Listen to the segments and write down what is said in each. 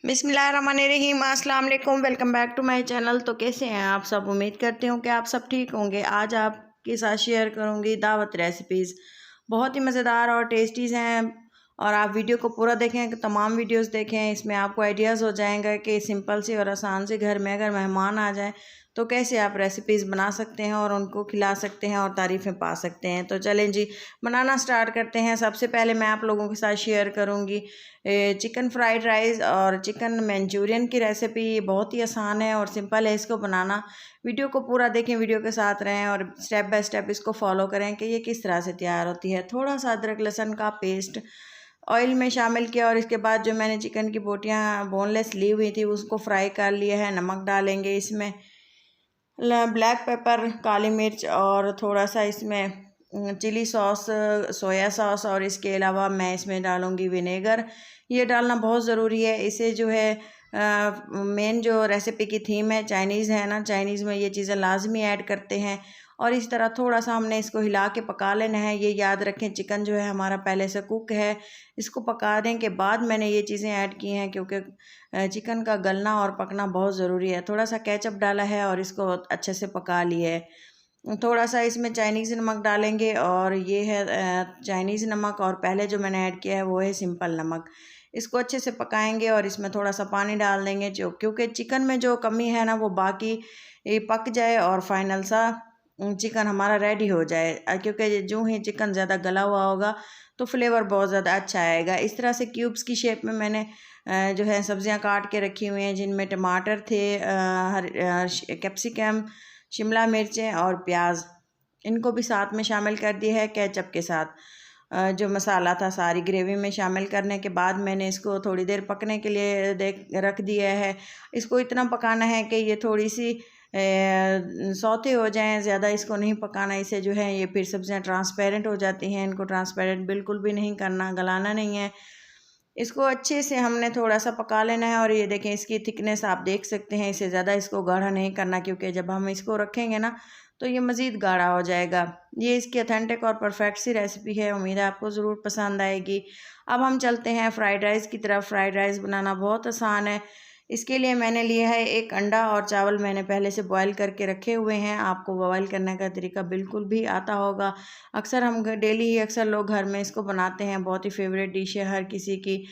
बिस्मिल्लाहिर्रहमानिर्रहीम, अस्सलाम वालेकुम। Welcome back to my channel. तो कैसे हैं आप सब? उम्मीद करती हूँ कि आप सब ठीक होंगे। आज आपके साथ शेयर करूँगी दावत रेसिपीज़। बहुत ही मज़ेदार और टेस्टीज़ हैं और आप वीडियो को पूरा देखें, तमाम वीडियोस देखें। इसमें आपको आइडियाज़ हो जाएंगे कि सिंपल सी और आसान से घर में अगर मेहमान आ जाएँ तो कैसे आप रेसिपीज़ बना सकते हैं और उनको खिला सकते हैं और तारीफ़ें पा सकते हैं। तो चलें जी, बनाना स्टार्ट करते हैं। सबसे पहले मैं आप लोगों के साथ शेयर करूँगी चिकन फ्राइड राइस और चिकन मंचूरियन की रेसिपी। बहुत ही आसान है और सिंपल है इसको बनाना। वीडियो को पूरा देखें, वीडियो के साथ रहें और स्टेप बाय स्टेप इसको फॉलो करें कि ये किस तरह से तैयार होती है। थोड़ा सा अदरक लहसुन का पेस्ट ऑयल में शामिल किया और इसके बाद जो मैंने चिकन की बोटियाँ बोनलेस ली हुई थी उसको फ्राई कर लिया है। नमक डालेंगे इसमें, ब्लैक पेपर, काली मिर्च और थोड़ा सा इसमें चिली सॉस, सोया सॉस और इसके अलावा मैं इसमें डालूँगी विनेगर। ये डालना बहुत ज़रूरी है। इसे जो है मेन जो रेसिपी की थीम है चाइनीज़ है ना, चाइनीज़ में ये चीज़ें लाजमी ऐड करते हैं। और इस तरह थोड़ा सा हमने इसको हिला के पका लेना है। ये याद रखें चिकन जो है हमारा पहले से कुक है। इसको पकाने के बाद मैंने ये चीज़ें ऐड की हैं क्योंकि चिकन का गलना और पकना बहुत ज़रूरी है। थोड़ा सा केचप डाला है और इसको अच्छे से पका लिया है। थोड़ा सा इसमें चाइनीज़ नमक डालेंगे और ये है चाइनीज़ नमक, और पहले जो मैंने ऐड किया है वो है सिंपल नमक। इसको अच्छे से पकाएंगे और इसमें थोड़ा सा पानी डाल देंगे जो क्योंकि चिकन में जो कमी है ना वो बाकी पक जाए और फाइनल सा चिकन हमारा रेडी हो जाए। क्योंकि जो ही चिकन ज़्यादा गला हुआ होगा तो फ्लेवर बहुत ज़्यादा अच्छा आएगा। इस तरह से क्यूब्स की शेप में मैंने जो है सब्ज़ियाँ काट के रखी हुई हैं, जिनमें टमाटर थे, कैप्सिकम, शिमला मिर्चें और प्याज। इनको भी साथ में शामिल कर दिया है केचप के साथ। जो मसाला था सारी ग्रेवी में शामिल करने के बाद मैंने इसको थोड़ी देर पकने के लिए रख दिया है। इसको इतना पकाना है कि ये थोड़ी सी सौते हो जाएं, ज़्यादा इसको नहीं पकाना। इसे जो है ये फिर सब्ज़ियाँ ट्रांसपेरेंट हो जाती हैं। इनको ट्रांसपेरेंट बिल्कुल भी नहीं करना, गलाना नहीं है। इसको अच्छे से हमने थोड़ा सा पका लेना है। और ये देखें इसकी थिकनेस आप देख सकते हैं। इससे ज़्यादा इसको गाढ़ा नहीं करना क्योंकि जब हम इसको रखेंगे ना तो ये मज़ीद गाढ़ा हो जाएगा। ये इसकी अथेंटिक और परफेक्ट सी रेसिपी है। उम्मीद है आपको ज़रूर पसंद आएगी। अब हम चलते हैं फ्राइड राइस की तरफ। फ्राइड राइस बनाना बहुत आसान है। इसके लिए मैंने लिया है एक अंडा और चावल मैंने पहले से बॉयल करके रखे हुए हैं। आपको बॉयल करने का तरीका बिल्कुल भी आता होगा। अक्सर हम डेली ही अक्सर लोग घर में इसको बनाते हैं। बहुत ही फेवरेट डिश है हर किसी की।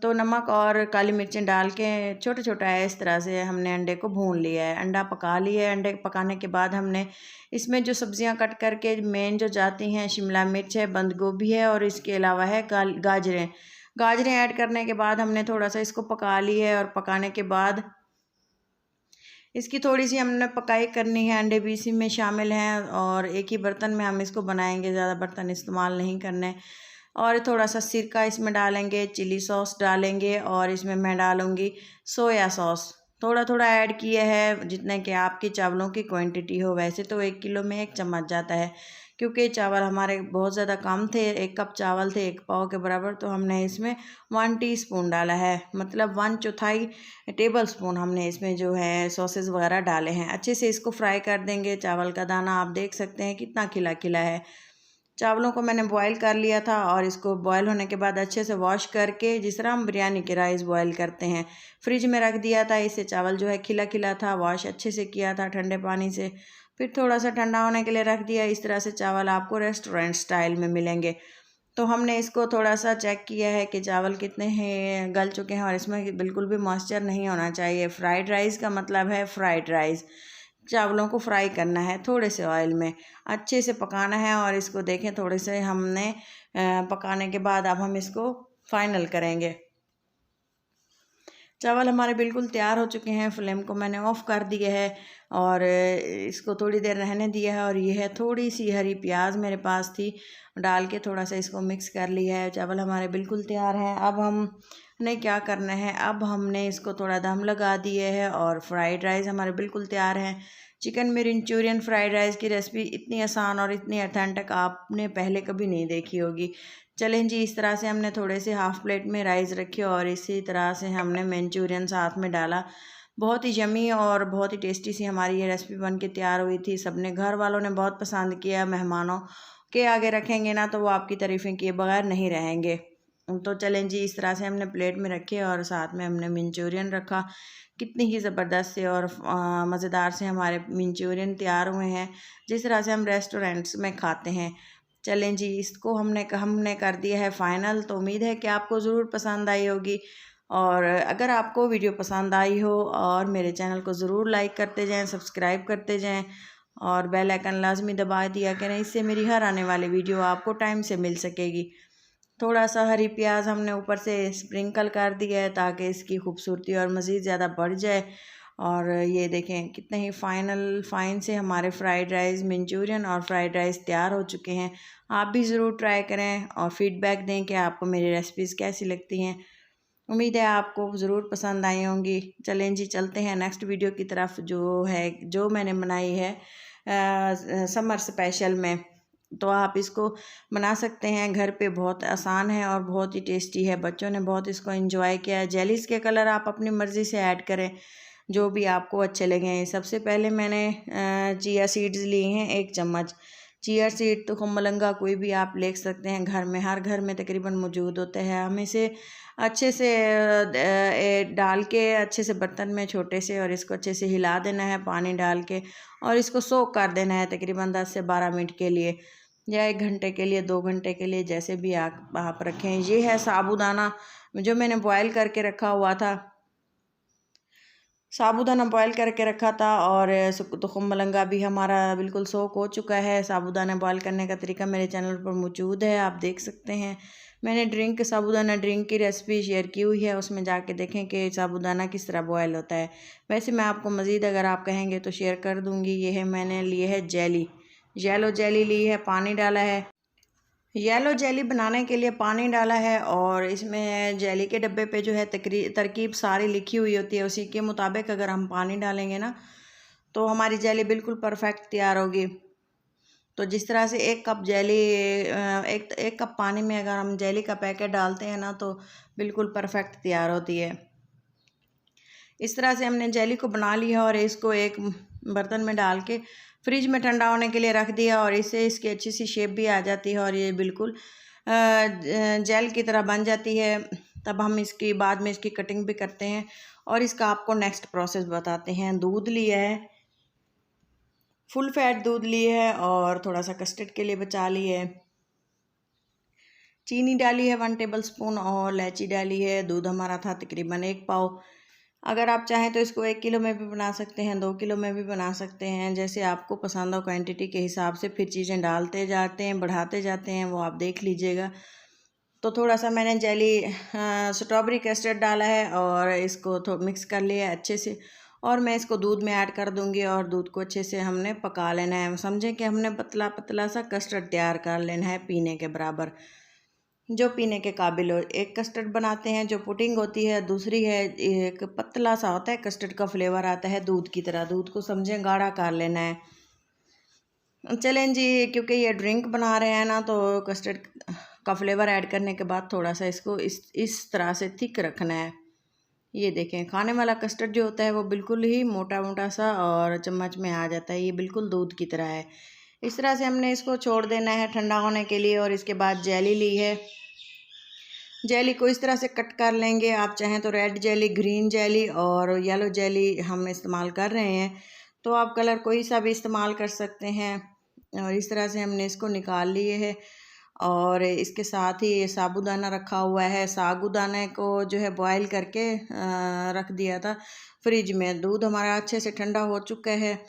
तो नमक और काली मिर्चें डाल के छोटा छोटा है इस तरह से हमने अंडे को भून लिया है। अंडा पका लिया है। अंडे पकाने के बाद हमने इसमें जो सब्जियां कट करके मेन जो जाती हैं, शिमला मिर्च है, बंद गोभी है और इसके अलावा है गाजरें। गाजरें ऐड करने के बाद हमने थोड़ा सा इसको पका ली है। और पकाने के बाद इसकी थोड़ी सी हमने पकाई करनी है। अंडे भी इसी में शामिल हैं और एक ही बर्तन में हम इसको बनाएंगे, ज़्यादा बर्तन इस्तेमाल नहीं करने। और थोड़ा सा सिरका इसमें डालेंगे, चिली सॉस डालेंगे और इसमें मैं डालूँगी सोया सॉस। थोड़ा थोड़ा ऐड किया है जितने कि आपकी चावलों की क्वांटिटी हो। वैसे तो 1 किलो में 1 चम्मच जाता है क्योंकि चावल हमारे बहुत ज़्यादा कम थे। 1 कप चावल थे 1 पाव के बराबर, तो हमने इसमें 1 टीस्पून डाला है, मतलब 1/4 टेबल स्पून हमने इसमें जो है सॉसेस वगैरह डाले हैं। अच्छे से इसको फ्राई कर देंगे। चावल का दाना आप देख सकते हैं कितना खिला खिला है। चावलों को मैंने बॉईल कर लिया था और इसको बॉईल होने के बाद अच्छे से वॉश करके जिस तरह हम बिरयानी के राइस बॉईल करते हैं फ्रिज में रख दिया था। इससे चावल जो है खिला खिला था। वॉश अच्छे से किया था ठंडे पानी से, फिर थोड़ा सा ठंडा होने के लिए रख दिया। इस तरह से चावल आपको रेस्टोरेंट स्टाइल में मिलेंगे। तो हमने इसको थोड़ा सा चेक किया है कि चावल कितने हैं, गल चुके हैं और इसमें बिल्कुल भी मॉइस्चर नहीं होना चाहिए। फ्राइड राइस का मतलब है फ्राइड राइस। चावलों को फ्राई करना है थोड़े से ऑयल में, अच्छे से पकाना है। और इसको देखें थोड़े से हमने पकाने के बाद अब हम इसको फाइनल करेंगे। चावल हमारे बिल्कुल तैयार हो चुके हैं। फ्लेम को मैंने ऑफ़ कर दिया है और इसको थोड़ी देर रहने दिया है। और ये है थोड़ी सी हरी प्याज मेरे पास थी, डाल के थोड़ा सा इसको मिक्स कर लिया है। चावल हमारे बिल्कुल तैयार हैं। अब हमने क्या करना है, अब हमने इसको थोड़ा दम लगा दिए है और फ्राइड राइस हमारे बिल्कुल तैयार हैं। चिकन मंचूरियन फ्राइड राइस की रेसिपी इतनी आसान और इतनी अथेंटिक आपने पहले कभी नहीं देखी होगी। चलें जी, इस तरह से हमने थोड़े से हाफ़ प्लेट में राइस रखे और इसी तरह से हमने मंचूरियन साथ में डाला। बहुत ही यमी और बहुत ही टेस्टी सी हमारी ये रेसिपी बन के तैयार हुई थी। सबने, घर वालों ने बहुत पसंद किया। मेहमानों के आगे रखेंगे ना तो वो आपकी तारीफ़ें किए बगैर नहीं रहेंगे। तो चलें जी, इस तरह से हमने प्लेट में रखे और साथ में हमने मंचूरियन रखा। कितनी ही ज़बरदस्त से और मज़ेदार से हमारे मंचूरियन तैयार हुए हैं, जिस तरह से हम रेस्टोरेंट्स में खाते हैं। चलें जी, इसको हमने कर दिया है फ़ाइनल। तो उम्मीद है कि आपको ज़रूर पसंद आई होगी, और अगर आपको वीडियो पसंद आई हो और मेरे चैनल को ज़रूर लाइक करते जाएं, सब्सक्राइब करते जाएं और बेल आइकन लाजमी दबा दिया करें, इससे मेरी हर आने वाली वीडियो आपको टाइम से मिल सकेगी। थोड़ा सा हरी प्याज हमने ऊपर से स्प्रिंकल कर दिया है ताकि इसकी खूबसूरती और मज़ीद ज़्यादा बढ़ जाए। और ये देखें कितने ही फ़ाइन से हमारे फ्राइड राइस, मंचूरियन और फ्राइड राइस तैयार हो चुके हैं। आप भी ज़रूर ट्राई करें और फ़ीडबैक दें कि आपको मेरी रेसिपीज़ कैसी लगती हैं। उम्मीद है आपको ज़रूर पसंद आई होंगी। चलें जी, चलते हैं नेक्स्ट वीडियो की तरफ, जो मैंने बनाई है समर स्पेशल में। तो आप इसको बना सकते हैं घर पे, बहुत आसान है और बहुत ही टेस्टी है। बच्चों ने बहुत इसको एंजॉय किया है। जेलीज़ के कलर आप अपनी मर्ज़ी से ऐड करें, जो भी आपको अच्छे लगें। सबसे पहले मैंने चिया सीड्स लिए हैं 1 चम्मच। चिया सीड तो खमलंगा कोई भी आप ले सकते हैं, घर में हर घर में तकरीबन मौजूद होते हैं। हमें इसे अच्छे से डाल के अच्छे से बर्तन में छोटे से, और इसको अच्छे से हिला देना है पानी डाल के, और इसको सोक कर देना है तकरीबन 10 से 12 मिनट के लिए, या 1 घंटे के लिए, 2 घंटे के लिए, जैसे भी आप रखें। ये है साबूदाना जो मैंने बॉयल करके रखा हुआ था। साबूदाना बॉयल करके रखा था, और तुखम मलंगा भी हमारा बिल्कुल सोक हो चुका है। साबूदाना बॉयल करने का तरीका मेरे चैनल पर मौजूद है, आप देख सकते हैं। मैंने साबूदाना ड्रिंक की रेसिपी शेयर की हुई है, उसमें जाके देखें कि साबूदाना किस तरह बॉयल होता है। वैसे मैं आपको मज़ीद अगर आप कहेंगे तो शेयर कर दूँगी। ये है, मैंने लिए है जेली, येलो जेली ली है, पानी डाला है। येलो जेली बनाने के लिए पानी डाला है, और इसमें जेली के डब्बे पे जो है तरकीब सारी लिखी हुई होती है। उसी के मुताबिक अगर हम पानी डालेंगे ना, तो हमारी जेली बिल्कुल परफेक्ट तैयार होगी। तो जिस तरह से 1 कप जेली, एक कप पानी में अगर हम जेली का पैकेट डालते हैं ना, तो बिल्कुल परफेक्ट तैयार होती है। इस तरह से हमने जेली को बना लिया और इसको एक बर्तन में डाल के फ्रिज में ठंडा होने के लिए रख दिया, और इससे इसकी अच्छी सी शेप भी आ जाती है और ये बिल्कुल जेल की तरह बन जाती है। तब हम इसकी बाद में इसकी कटिंग भी करते हैं, और इसका आपको नेक्स्ट प्रोसेस बताते हैं। दूध लिया है, फुल फैट दूध लिए है, और थोड़ा सा कस्टर्ड के लिए बचा लिए है। चीनी डाली है 1 टेबल स्पून, और इलायची डाली है। दूध हमारा था तकरीबन 1 पाव। अगर आप चाहें तो इसको 1 किलो में भी बना सकते हैं, 2 किलो में भी बना सकते हैं, जैसे आपको पसंद हो। क्वांटिटी के हिसाब से फिर चीज़ें डालते जाते हैं, बढ़ाते जाते हैं, वो आप देख लीजिएगा। तो थोड़ा सा मैंने जेली स्ट्रॉबेरी कस्टर्ड डाला है, और इसको मिक्स कर लिया है अच्छे से, और मैं इसको दूध में ऐड कर दूंगी, और दूध को अच्छे से हमने पका लेना है। समझें कि हमने पतला पतला सा कस्टर्ड तैयार कर लेना है, पीने के बराबर, जो पीने के काबिल हो। एक कस्टर्ड बनाते हैं जो पुडिंग होती है, दूसरी है एक पतला सा होता है, कस्टर्ड का फ्लेवर आता है दूध की तरह। दूध को समझें गाढ़ा कर लेना है। चलें जी, क्योंकि ये ड्रिंक बना रहे हैं ना, तो कस्टर्ड का फ्लेवर ऐड करने के बाद थोड़ा सा इसको इस तरह से थिक रखना है। ये देखें, खाने वाला कस्टर्ड जो होता है वो बिल्कुल ही मोटा मोटा सा और चम्मच में आ जाता है, ये बिल्कुल दूध की तरह है। इस तरह से हमने इसको छोड़ देना है ठंडा होने के लिए। और इसके बाद जेली ली है, जेली को इस तरह से कट कर लेंगे। आप चाहें तो रेड जेली, ग्रीन जेली और येलो जेली हम इस्तेमाल कर रहे हैं, तो आप कलर कोई सा भी इस्तेमाल कर सकते हैं। और इस तरह से हमने इसको निकाल लिए है, और इसके साथ ही ये साबूदाना रखा हुआ है। साबूदाने को जो है बॉयल करके रख दिया था फ्रिज में। दूध हमारा अच्छे से ठंडा हो चुका है,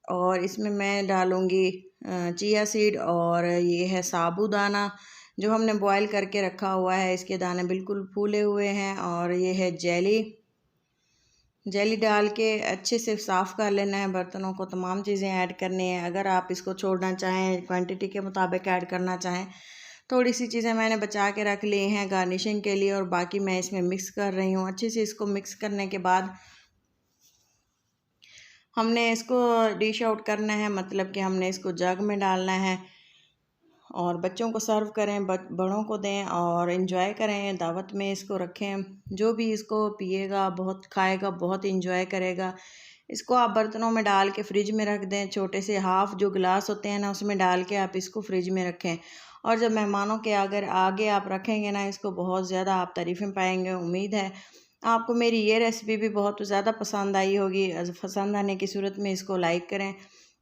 और इसमें मैं डालूँगी चिया सीड, और ये है साबूदाना जो हमने बॉयल करके रखा हुआ है। इसके दाने बिल्कुल फूले हुए हैं। और ये है जेली, जेली डाल के अच्छे से साफ़ कर लेना है बर्तनों को। तमाम चीज़ें ऐड करनी है। अगर आप इसको छोड़ना चाहें, क्वांटिटी के मुताबिक ऐड करना चाहें, थोड़ी सी चीज़ें मैंने बचा के रख ली हैं गार्निशिंग के लिए, और बाकी मैं इसमें मिक्स कर रही हूँ। अच्छे से इसको मिक्स करने के बाद हमने इसको डिश आउट करना है, मतलब कि हमने इसको जग में डालना है, और बच्चों को सर्व करें, बड़ों को दें और इन्जॉय करें। दावत में इसको रखें, जो भी इसको पिएगा बहुत खाएगा, बहुत इन्जॉय करेगा। इसको आप बर्तनों में डाल के फ्रिज में रख दें। छोटे से हाफ़ जो गिलास होते हैं ना, उसमें डाल के आप इसको फ्रिज में रखें, और जब मेहमानों के अगर आगे आप रखेंगे ना इसको, बहुत ज़्यादा आप तारीफ़ें पाएंगे। उम्मीद है आपको मेरी ये रेसिपी भी बहुत ज़्यादा पसंद आई होगी। पसंद आने की सूरत में इसको लाइक करें।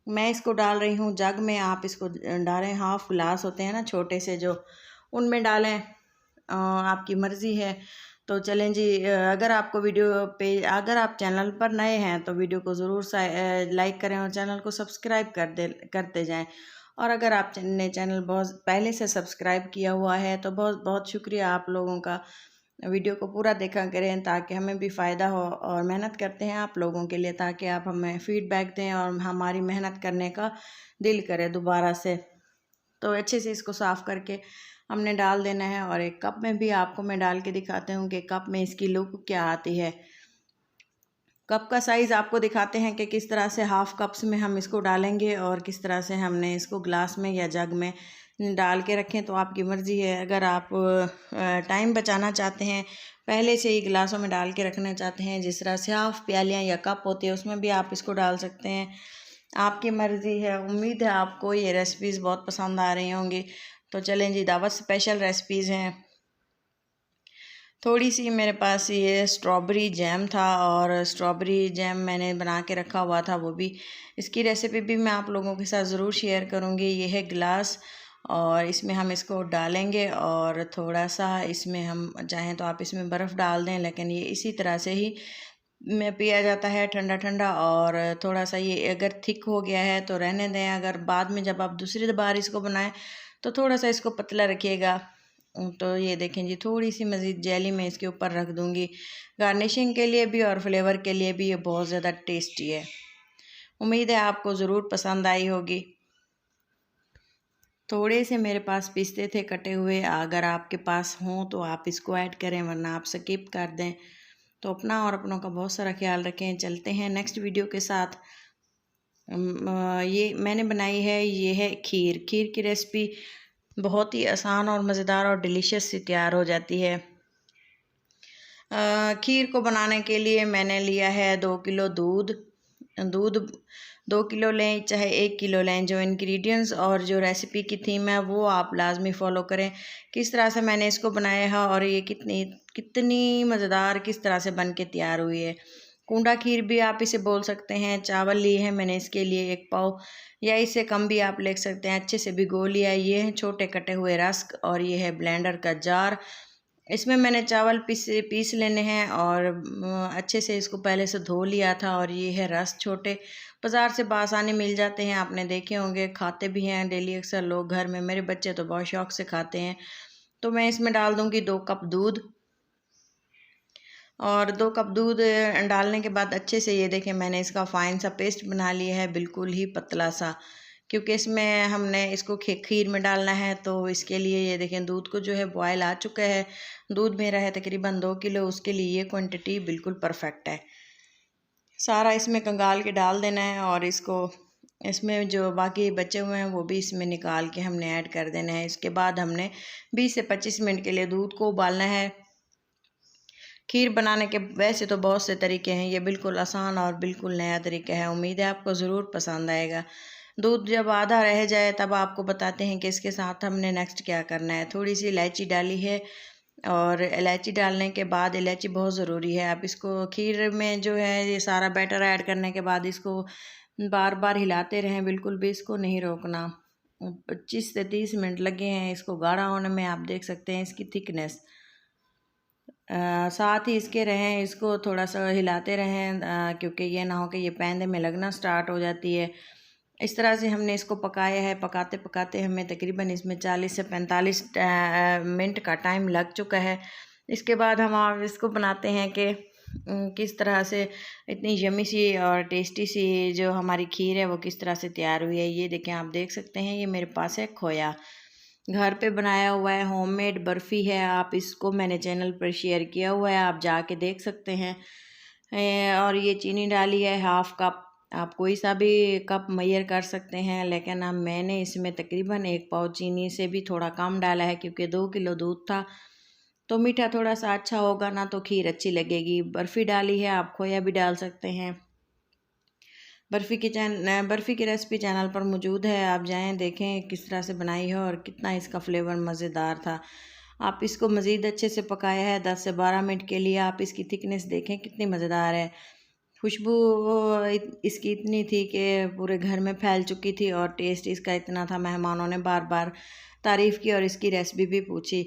मैं इसको डाल रही हूँ जग में, आप इसको डालें, हाफ़ गिलास होते हैं ना छोटे से जो, उनमें डालें, आपकी मर्ज़ी है। तो चलें जी, अगर आपको वीडियो पे, अगर आप चैनल पर नए हैं तो वीडियो को ज़रूर लाइक करें और चैनल को सब्सक्राइब करते जाएं। और अगर आप ने चैनल बहुत पहले से सब्सक्राइब किया हुआ है तो बहुत बहुत शुक्रिया आप लोगों का। वीडियो को पूरा देखा करें ताकि हमें भी फ़ायदा हो, और मेहनत करते हैं आप लोगों के लिए ताकि आप हमें फ़ीडबैक दें और हमारी मेहनत करने का दिल करे दोबारा से। तो अच्छे से इसको साफ़ करके हमने डाल देना है। और एक कप में भी आपको मैं डाल के दिखाती हूँ कि कप में इसकी लुक क्या आती है। कप का साइज़ आपको दिखाते हैं कि किस तरह से हाफ़ कप्स में हम इसको डालेंगे और किस तरह से हमने इसको ग्लास में या जग में डाल के रखें तो आपकी मर्ज़ी है। अगर आप टाइम बचाना चाहते हैं, पहले से ही गिलासों में डाल के रखना चाहते हैं, जिस तरह से हाफ़ प्यालियाँ या कप होती है उसमें भी आप इसको डाल सकते हैं, आपकी मर्ज़ी है। उम्मीद है आपको ये रेसिपीज़ बहुत पसंद आ रही होंगी। तो चलें जी, दावत स्पेशल रेसिपीज़ हैं। थोड़ी सी मेरे पास ये स्ट्रॉबेरी जैम था और स्ट्रॉबेरी जैम मैंने बना के रखा हुआ था, वो भी, इसकी रेसिपी भी मैं आप लोगों के साथ ज़रूर शेयर करूँगी। ये है गिलास और इसमें हम इसको डालेंगे और थोड़ा सा इसमें हम चाहें तो आप इसमें बर्फ़ डाल दें, लेकिन ये इसी तरह से ही में पिया जाता है ठंडा ठंडा। और थोड़ा सा ये अगर थिक हो गया है तो रहने दें, अगर बाद में जब आप दूसरी बार इसको बनाएं तो थोड़ा सा इसको पतला रखिएगा। तो ये देखें जी, थोड़ी सी मज़ीद जेली मैं इसके ऊपर रख दूँगी गार्निशिंग के लिए भी और फ्लेवर के लिए भी। ये बहुत ज़्यादा टेस्टी है। उम्मीद है आपको ज़रूर पसंद आई होगी। थोड़े से मेरे पास पिस्ते थे कटे हुए, अगर आपके पास हों तो आप इसको ऐड करें, वरना आप स्किप कर दें। तो अपना और अपनों का बहुत सारा ख्याल रखें। चलते हैं नेक्स्ट वीडियो के साथ। ये मैंने बनाई है, ये है खीर। खीर की रेसिपी बहुत ही आसान और मज़ेदार और डिलीशियस सी तैयार हो जाती है। खीर को बनाने के लिए मैंने लिया है 2 किलो दूध। दूध 2 किलो लें चाहे 1 किलो लें, जो इंग्रेडिएंट्स और जो रेसिपी की थीम है वो आप लाजमी फ़ॉलो करें। किस तरह से मैंने इसको बनाया है और ये कितनी मज़ेदार किस तरह से बन के तैयार हुई है। कूंडा खीर भी आप इसे बोल सकते हैं। चावल लिए हैं मैंने इसके लिए 1 पाव, या इससे कम भी आप ले सकते हैं। अच्छे से भिगो लिया। ये है छोटे कटे हुए रस्क और ये है ब्लेंडर का जार। इसमें मैंने चावल पीस लेने हैं और अच्छे से इसको पहले से धो लिया था। और ये है रस छोटे, बाज़ार से बआसानी मिल जाते हैं, आपने देखे होंगे, खाते भी हैं डेली अक्सर लोग घर में। मेरे बच्चे तो बहुत शौक़ से खाते हैं। तो मैं इसमें डाल दूँगी 2 कप दूध। और 2 कप दूध डालने के बाद अच्छे से ये देखें मैंने इसका फ़ाइन सा पेस्ट बना लिया है, बिल्कुल ही पतला सा, क्योंकि इसमें हमने इसको खीर में डालना है। तो इसके लिए ये देखें दूध को जो है बॉयल आ चुका है। दूध मेरा है तकरीबन 2 किलो, उसके लिए ये क्वांटिटी बिल्कुल परफेक्ट है। सारा इसमें कंगाल के डाल देना है और इसको, इसमें जो बाकी बचे हुए हैं वो भी इसमें निकाल के हमने ऐड कर देना है। इसके बाद हमने 20 से 25 मिनट के लिए दूध को उबालना है। खीर बनाने के वैसे तो बहुत से तरीके हैं, ये बिल्कुल आसान और बिल्कुल नया तरीका है। उम्मीद है आपको ज़रूर पसंद आएगा। दूध जब आधा रह जाए तब आपको बताते हैं कि इसके साथ हमने नेक्स्ट क्या करना है। थोड़ी सी इलायची डाली है और इलायची डालने के बाद, इलायची बहुत ज़रूरी है। आप इसको खीर में जो है ये सारा बैटर ऐड करने के बाद इसको बार बार हिलाते रहें, बिल्कुल भी इसको नहीं रोकना। 25 से 30 मिनट लगे हैं इसको गाढ़ा होने में। आप देख सकते हैं इसकी थिकनेस। साथ ही इसके रहें, इसको थोड़ा सा हिलाते रहें क्योंकि ये ना हो कि ये पैंदे में लगना स्टार्ट हो जाती है। इस तरह से हमने इसको पकाया है। पकाते पकाते हमें तकरीबन इसमें 40 से 45 मिनट का टाइम लग चुका है। इसके बाद हम आप इसको बनाते हैं कि किस तरह से इतनी यमी सी और टेस्टी सी जो हमारी खीर है वो किस तरह से तैयार हुई है। ये देखें, आप देख सकते हैं, ये मेरे पास है खोया, घर पे बनाया हुआ है, होममेड बर्फ़ी है। आप इसको मैंने चैनल पर शेयर किया हुआ है, आप जाके देख सकते हैं। और ये चीनी डाली है हाफ़ कप। आप कोई सा भी कप मेजर कर सकते हैं, लेकिन अब मैंने इसमें तकरीबन 1 पाव चीनी से भी थोड़ा कम डाला है क्योंकि 2 किलो दूध था। तो मीठा थोड़ा सा अच्छा होगा ना तो खीर अच्छी लगेगी। बर्फ़ी डाली है, आप खोया भी डाल सकते हैं। बर्फ़ी की रेसिपी चैनल पर मौजूद है, आप जाएं देखें किस तरह से बनाई है और कितना इसका फ्लेवर मज़ेदार था। आप इसको मज़ीद अच्छे से पकाया है 10 से 12 मिनट के लिए। आप इसकी थिकनेस देखें कितनी मज़ेदार है। खुशबू इसकी इतनी थी कि पूरे घर में फैल चुकी थी और टेस्ट इसका इतना था, मेहमानों ने बार बार तारीफ़ की और इसकी रेसिपी भी पूछी।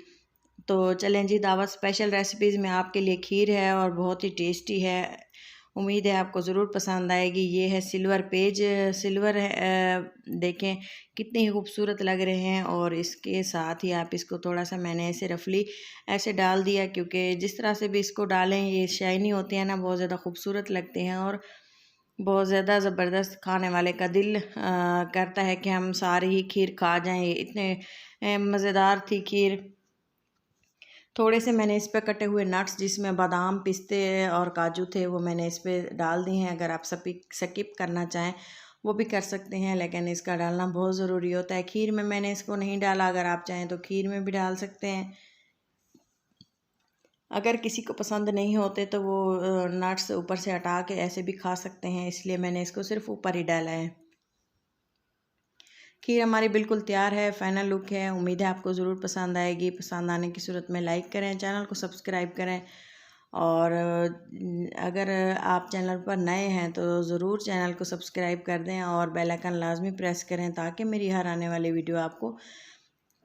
तो चलें जी, दावत स्पेशल रेसिपीज़ में आपके लिए खीर है और बहुत ही टेस्टी है। उम्मीद है आपको ज़रूर पसंद आएगी। ये है सिल्वर पेज, सिल्वर है, देखें कितने ही खूबसूरत लग रहे हैं। और इसके साथ ही आप इसको थोड़ा सा मैंने ऐसे रफली ऐसे डाल दिया, क्योंकि जिस तरह से भी इसको डालें ये शाइनी होते हैं ना, बहुत ज़्यादा खूबसूरत लगते हैं और बहुत ज़्यादा ज़बरदस्त, खाने वाले का दिल करता है कि हम सारी ही खीर खा जाएँ। इतने मज़ेदार थी खीर। थोड़े से मैंने इस पे कटे हुए नट्स, जिसमें बादाम, पिस्ते और काजू थे, वो मैंने इस पे डाल दिए हैं। अगर आप स्किप करना चाहें वो भी कर सकते हैं, लेकिन इसका डालना बहुत ज़रूरी होता है। खीर में मैंने इसको नहीं डाला, अगर आप चाहें तो खीर में भी डाल सकते हैं। अगर किसी को पसंद नहीं होते तो वो नट्स ऊपर से हटा के ऐसे भी खा सकते हैं, इसलिए मैंने इसको सिर्फ ऊपर ही डाला है। खीर हमारी बिल्कुल तैयार है, फाइनल लुक है। उम्मीद है आपको ज़रूर पसंद आएगी। पसंद आने की सूरत में लाइक करें, चैनल को सब्सक्राइब करें और अगर आप चैनल पर नए हैं तो ज़रूर चैनल को सब्सक्राइब कर दें और बेल आइकन लाजमी प्रेस करें, ताकि मेरी हर आने वाली वीडियो आपको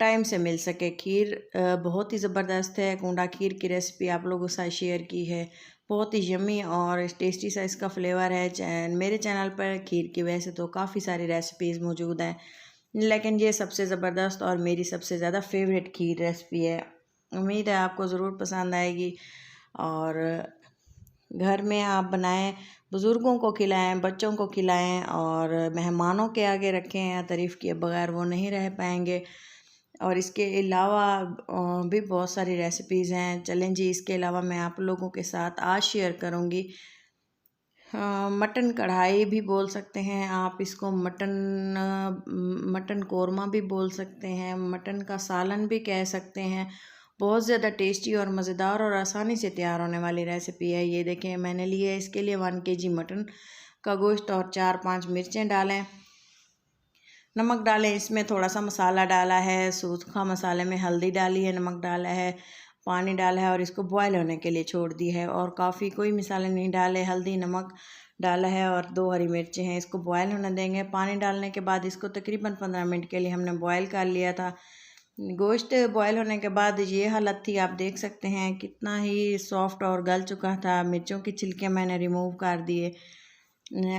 टाइम से मिल सके। खीर बहुत ही ज़बरदस्त है। कूंडा खीर की रेसिपी आप लोगों के साथ शेयर की है, बहुत ही यम्मी और टेस्टी सा इसका फ्लेवर है। मेरे चैनल पर खीर की वैसे तो काफ़ी सारी रेसिपीज़ मौजूद हैं, लेकिन ये सबसे ज़बरदस्त और मेरी सबसे ज़्यादा फेवरेट खीर रेसिपी है। उम्मीद है आपको ज़रूर पसंद आएगी और घर में आप बनाएं, बुज़ुर्गों को खिलाएं, बच्चों को खिलाएं और मेहमानों के आगे रखें। या तारीफ़ किए बगैर वो नहीं रह पाएंगे। और इसके अलावा भी बहुत सारी रेसिपीज़ हैं। चलें जी, इसके अलावा मैं आप लोगों के साथ आज शेयर करूँगी मटन कढ़ाई भी बोल सकते हैं आप इसको, मटन कोरमा भी बोल सकते हैं, मटन का सालन भी कह सकते हैं। बहुत ज़्यादा टेस्टी और मज़ेदार और आसानी से तैयार होने वाली रेसिपी है। ये देखें, मैंने लिए है इसके लिए 1 kg मटन का गोश्त और 4-5 मिर्चें डालें, नमक डालें, इसमें थोड़ा सा मसाला डाला है, सूखा मसाले में हल्दी डाली है, नमक डाला है, पानी डाला है और इसको बॉयल होने के लिए छोड़ दी है। और काफ़ी कोई मसाले नहीं डाले, हल्दी नमक डाला है और 2 हरी मिर्चें हैं। इसको बॉयल होने देंगे। पानी डालने के बाद इसको तकरीबन 15 मिनट के लिए हमने बॉयल कर लिया था। गोश्त बॉयल होने के बाद ये हालत थी, आप देख सकते हैं कितना ही सॉफ्ट और गल चुका था। मिर्चों की छिलके मैंने रिमूव कर दिए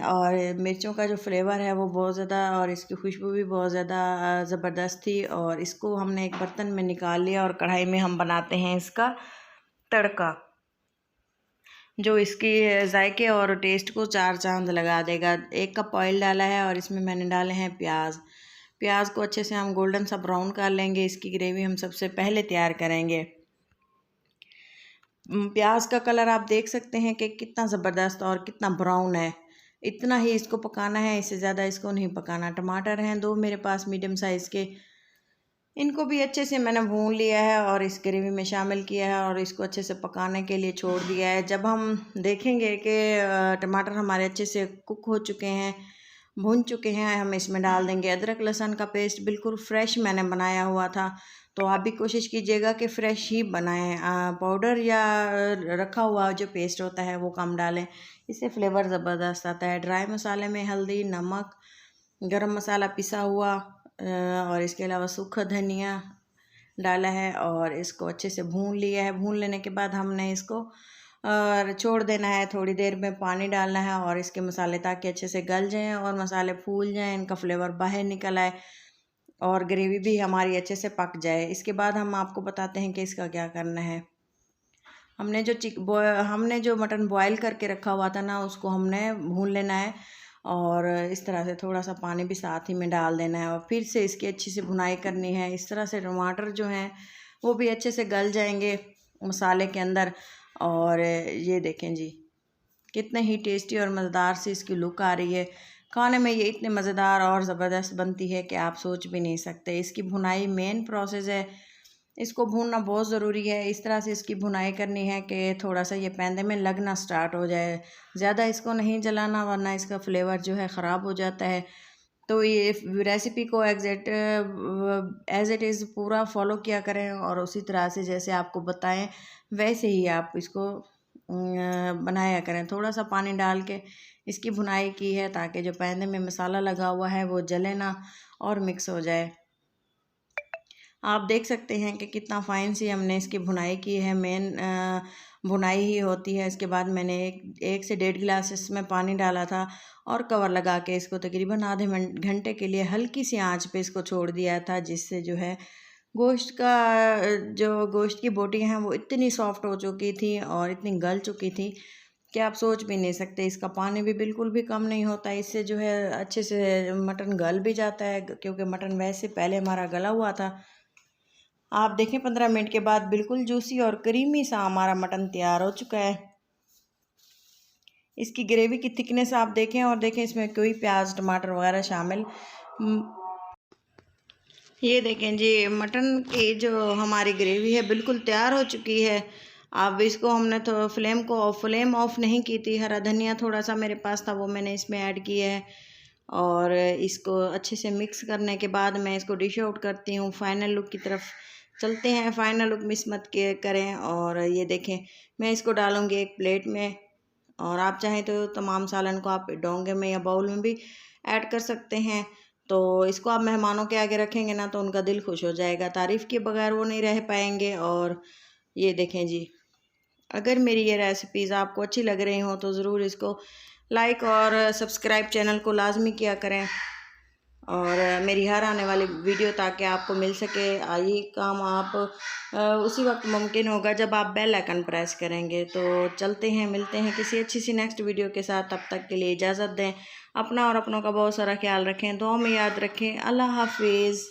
और मिर्चों का जो फ्लेवर है वो बहुत ज़्यादा, और इसकी खुशबू भी बहुत ज़्यादा ज़बरदस्त थी। और इसको हमने एक बर्तन में निकाल लिया और कढ़ाई में हम बनाते हैं इसका तड़का, जो इसकी जायके और टेस्ट को 4 चांद लगा देगा। 1 कप ऑयल डाला है और इसमें मैंने डाले हैं प्याज। प्याज को अच्छे से हम गोल्डन सा ब्राउन कर लेंगे। इसकी ग्रेवी हम सबसे पहले तैयार करेंगे। प्याज का कलर आप देख सकते हैं कि कितना ज़बरदस्त और कितना ब्राउन है। इतना ही इसको पकाना है, इससे ज़्यादा इसको नहीं पकाना। टमाटर हैं 2 मेरे पास मीडियम साइज़ के, इनको भी अच्छे से मैंने भून लिया है और इस ग्रेवी में शामिल किया है और इसको अच्छे से पकाने के लिए छोड़ दिया है। जब हम देखेंगे कि टमाटर हमारे अच्छे से कुक हो चुके हैं, भून चुके हैं, हम इसमें डाल देंगे अदरक लहसुन का पेस्ट। बिल्कुल फ्रेश मैंने बनाया हुआ था, तो आप भी कोशिश कीजिएगा कि फ़्रेश ही बनाएं। पाउडर या रखा हुआ जो पेस्ट होता है वो कम डालें, इससे फ्लेवर ज़बरदस्त आता है। ड्राई मसाले में हल्दी, नमक, गरम मसाला पिसा हुआ और इसके अलावा सूखा धनिया डाला है और इसको अच्छे से भून लिया है। भून लेने के बाद हमने इसको छोड़ देना है। थोड़ी देर में पानी डालना है और इसके मसाले ताकि अच्छे से गल जाएं और मसाले फूल जाएं, इनका फ्लेवर बाहर निकल आए और ग्रेवी भी हमारी अच्छे से पक जाए। इसके बाद हम आपको बताते हैं कि इसका क्या करना है। हमने जो मटन बॉयल करके रखा हुआ था ना, उसको हमने भून लेना है और इस तरह से थोड़ा सा पानी भी साथ ही में डाल देना है और फिर से इसकी अच्छी से भुनाई करनी है। इस तरह से टमाटर जो हैं वो भी अच्छे से गल जाएंगे मसाले के अंदर। और ये देखें जी, कितने ही टेस्टी और मज़ेदार सी इसकी लुक आ रही है। खाने में ये इतने मज़ेदार और ज़बरदस्त बनती है कि आप सोच भी नहीं सकते। इसकी भुनाई मेन प्रोसेस है, इसको भूनना बहुत ज़रूरी है। इस तरह से इसकी भुनाई करनी है कि थोड़ा सा ये पैंदे में लगना स्टार्ट हो जाए। ज़्यादा इसको नहीं जलाना वरना इसका फ्लेवर जो है ख़राब हो जाता है। तो ये रेसिपी को एग्जैक्ट एज इट इज़ पूरा फॉलो किया करें और उसी तरह से जैसे आपको बताएं वैसे ही आप इसको बनाया करें। थोड़ा सा पानी डाल के इसकी भुनाई की है ताकि जो पैने में मसाला लगा हुआ है वो जले ना और मिक्स हो जाए। आप देख सकते हैं कि कितना फ़ाइन सी हमने इसकी भुनाई की है। मेन भुनाई ही होती है। इसके बाद मैंने एक से 1.5 गिलास इसमें पानी डाला था और कवर लगा के इसको तकरीबन आधे घंटे के लिए हल्की सी आंच पे इसको छोड़ दिया था, जिससे जो है गोश्त की बोटी हैं वो इतनी सॉफ्ट हो चुकी थी और इतनी गल चुकी थी कि आप सोच भी नहीं सकते। इसका पानी भी बिल्कुल भी कम नहीं होता। इससे जो है अच्छे से मटन गल भी जाता है, क्योंकि मटन वैसे पहले हमारा गला हुआ था। आप देखें 15 मिनट के बाद बिल्कुल जूसी और क्रीमी सा हमारा मटन तैयार हो चुका है। इसकी ग्रेवी की थिकनेस आप देखें और देखें इसमें कोई प्याज टमाटर वगैरह शामिल। ये देखें जी, मटन की जो हमारी ग्रेवी है बिल्कुल तैयार हो चुकी है। अब इसको हमने तो फ्लेम ऑफ नहीं की थी। हरा धनिया थोड़ा सा मेरे पास था वो मैंने इसमें ऐड किया है और इसको अच्छे से मिक्स करने के बाद मैं इसको डिश आउट करती हूँ। फाइनल लुक की तरफ चलते हैं। फाइनल लुक मिस मत करें। और ये देखें मैं इसको डालूँगी एक प्लेट में, और आप चाहें तो तमाम सालन को आप डोंगे में या बाउल में भी ऐड कर सकते हैं। तो इसको आप मेहमानों के आगे रखेंगे ना तो उनका दिल खुश हो जाएगा, तारीफ़ के बगैर वो नहीं रह पाएंगे। और ये देखें जी, अगर मेरी ये रेसिपीज़ आपको अच्छी लग रही हो तो ज़रूर इसको लाइक और सब्सक्राइब चैनल को लाजमी किया करें, और मेरी हर आने वाली वीडियो ताकि आपको मिल सके। ये काम आप उसी वक्त मुमकिन होगा जब आप बेल आइकन प्रेस करेंगे। तो चलते हैं, मिलते हैं किसी अच्छी सी नेक्स्ट वीडियो के साथ। तब तक के लिए इजाज़त दें। अपना और अपनों का बहुत सारा ख्याल रखें, दुआ में याद रखें। अल्लाह हाफिज़।